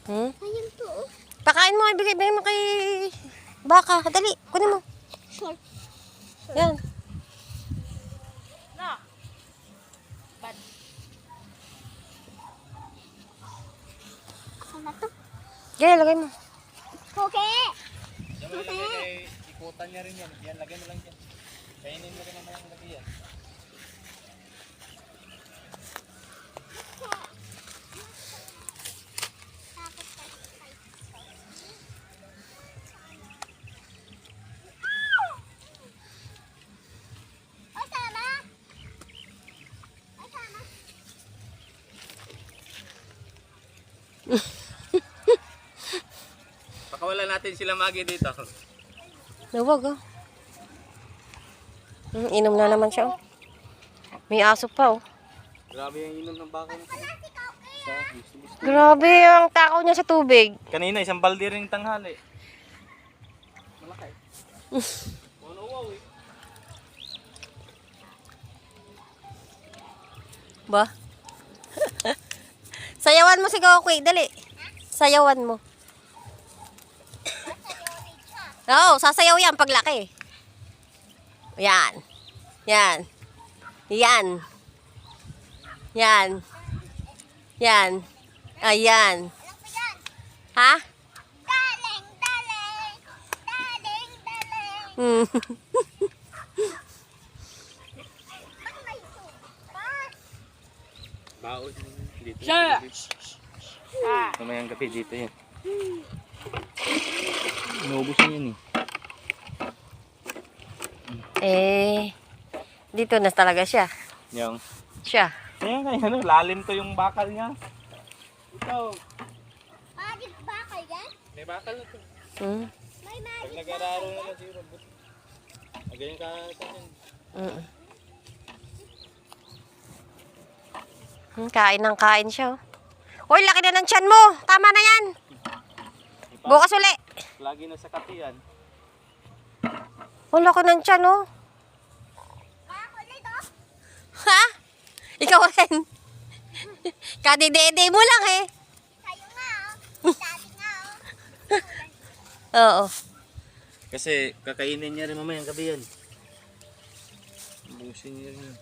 Hmm? Pakain mo, ibigay mo kay baka. Dali, kunin mo. Short. Yan. Na. Bad. Ako na to. Gaya, lagay mo. Okay. Ikutan niya rin yan. Yan, lagay mo lang yan. Kainin mo rin naman yung lagay yan. Pakawala natin sila magi dito. Nawag, oh. Inom na naman siya, oh. May aso pa, oh. Grabe yung inom ng baka nito. Grabe ang takaw niya sa tubig. Kanina, isang balde rin tanghali. Malaki. Ano, wow, eh. Ba? Sayawan mo si Gokoy, dali. Sayawan mo. Oo, sasayaw yan paglaki. Yan. Yan. Yan. Yan. Yan. Ayan. Ha? Daling, daling. Daling, daling. Hmm. Baon dito. Siya! Mamayang gabi dito yan. Inubos niya yan eh. Dito na talaga siya. Yung. Siya. Ayan kaya ano, lalim to yung bakal niya. Ito. Magic bakal yan? May bakal na to. Hmm. May Pag magic nag-araro na lang si Robot. Ganyan ka sa akin. Kain ng kain siya, oh. Uy, laki na ng tiyan mo. Tama na yan. Bukas uli. Lagi na sa katiyan. Oh, laki ng tiyan, oh. Makulit oh. Ha? Ikaw rin. Kadidede mo lang, eh. Kayo nga oh. Daddy nga oh. Oo. Kasi kakainin niya rin mamayang gabi yan. Busin niya rin yan.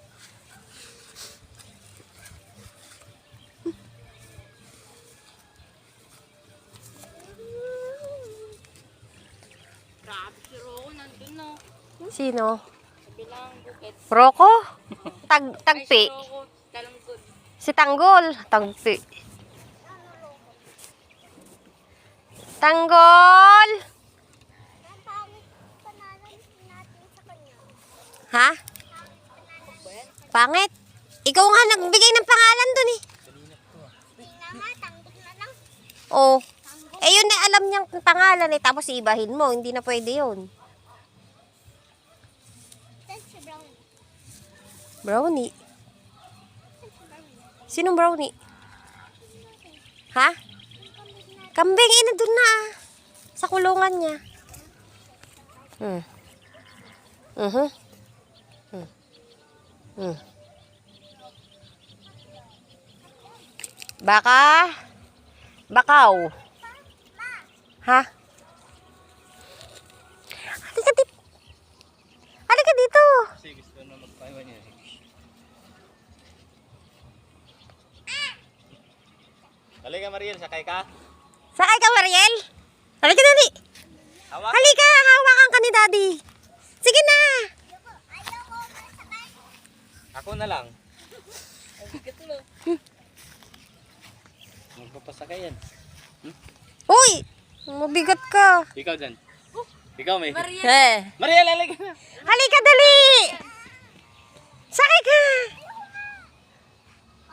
Grabe si Roko nandun no. Sino? Sa bilang bukit. Roko? Tagpi. Roko, talangkod. Si Tanggol. Tagpi. Tanggol! Ang pangit panalan natin sa kanya. Ha? Pangit? Ikaw nga nagbigay ng pangalan dun, eh. Hindi naman, tanggol na lang. Oh. Eh, yun na alam niyang pangalan, eh. Tapos ibahin mo. Hindi na pwede yun. Saan si Brownie? Brownie. Saan si Brownie? Sinong brownie? Ha? Kambing, eh, nandun na, ah. Sa kulungan niya. Baka? Bakaw. Ha? Halika dito. Halika dito. Kasi gusto na magpaiwan niya. Halika Mariel, sakay ka. Sakay ka, Mariel? Halika, Daddy. Hawak. Halika, hawakan ka ni Daddy. Sige na. Ayoko masakay. Ako na lang. Magpapasakay yan. Uy, mabigat ka. Ikaw dyan. Ikaw may. Eh. Mariel, halika na. Halika, dali. Sakay ka.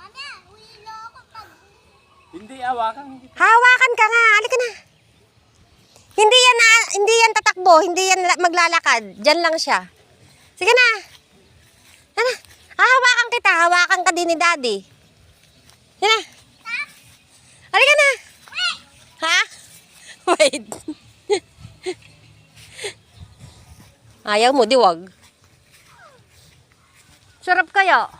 Ano? Wilo ako pag... Hindi, awakan. Hawakan ka nga. Halika na. Hindi yan tatakbo. Hindi yan maglalakad. Diyan lang siya. Sige na. Ano? Hahawakan kita. Hawakan ka din ni Daddy. Yan na. Halika na. Ha? Wait. Ayaw mo, diwag. Sarap kaya.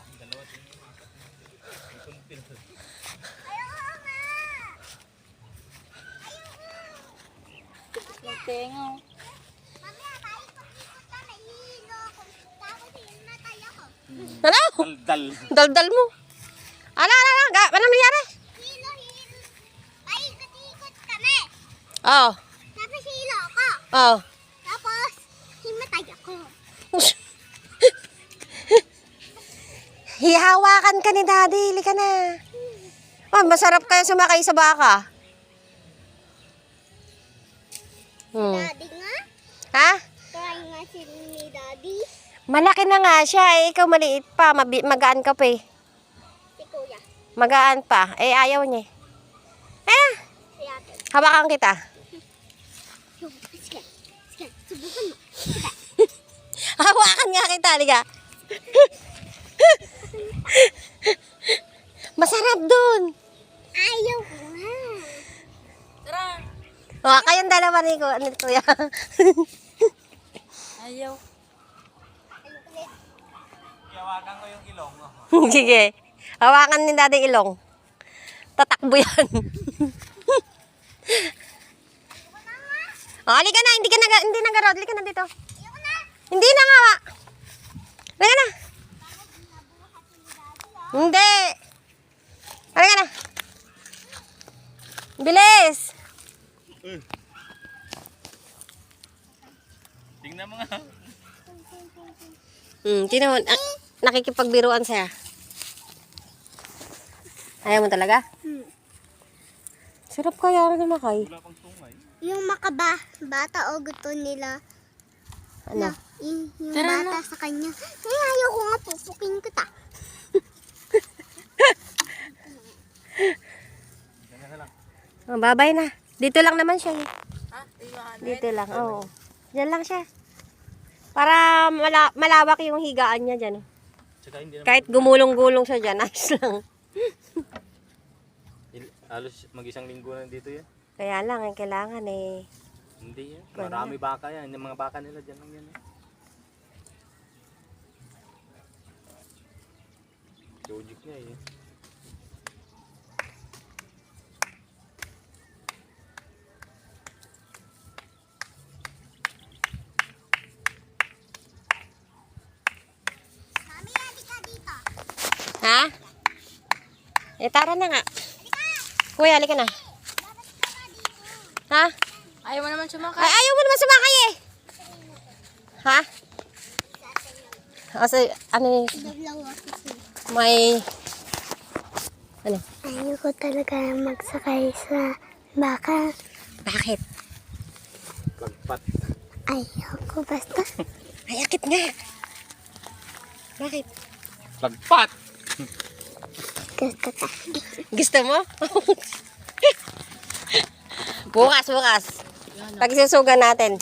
Mamaya tayo ikot-ikot na nahihilo ako. Tapos hinatay ako. Ano? Dal. Daldal mo. Ano? Ano nangyari? Hilo. Ay, ikot-ikot kami. Oo. Tapos hilo ako. Oo. Tapos, himatay ako. Hihawakan ka ni Daddy. Hili ka na. Oh, masarap kaya sumakay sa baka. Daddy nga? Ha? Kaya nga si ni Daddy. Malaki na nga siya. Eh, ikaw maliit pa. Magaan ka pa eh. Si Kuya. Magaan pa. Eh, ayaw niya. Eh, Si Ate. hawakan kita. Sige. Subukan mo. Hawakan nga kita. Liga. Masarap dun. Ayaw ko nga. O, kayong dalawa ni Kuya. Ayaw. Iyawagan ko yung ilong. Sige. Hawakan ni Daddy ilong. Tatakbo yan. O, halika na. Hindi na garod. Halika na dito. Hindi na nga. Halika na. Hindi. Halika na. Bilis. Tingnan mo nga. Tinan mo. Nakikipagbiruan siya. Ayaw mo talaga? Sarap kaya na makay. Wala pang tungay. Yung bata o gusto nila. Ano? Yung bata sa kanya. Ay, ayaw ko nga pupukin kita. Oh, babay na. Dito lang naman siya. Dito lang, oo. Diyan lang siya. Para malawak yung higaan niya dyan. Tsaka hindi naman. Kahit gumulong-gulong siya dyan, ayos lang. Halos mag-isang linggo na dito yan. Kaya lang, ang kailangan eh. Hindi yan. Marami baka yan. Yung mga baka nila dyan lang yan. Logic niya eh. Mami, halika dito. Ha? Eh, tara na nga. Kuya, halika na. Ha? Ayaw mo naman sumakay. Ay, ayaw mo naman sumakay eh. Ha? Kasi, ano yung, Dalawa kasi. may, ano? Ayaw ko talaga magsakay sa baka. Bakit? Lagpat. Ayaw ko basta. Ay, akit nga. Bakit? Lagpat! Gusto ka. Gusto mo? bukas. Pag susugan natin,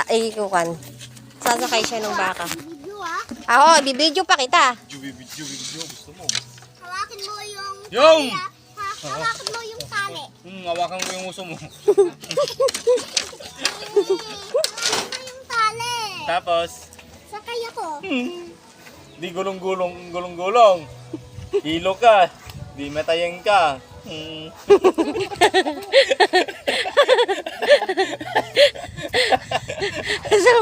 ikukan. Sasakay siya ng baka. Video ah. Ako, bibidyo pa kita. Video. Gusto mo? Hawakin mo yung... Yung! Hawakan mo yung tali. Hawakan ko yung uso mo. Hawakan mo yung tali. Tapos, Sakay ako. di gulong-gulong. Hilo ka. Di matayin ka. So,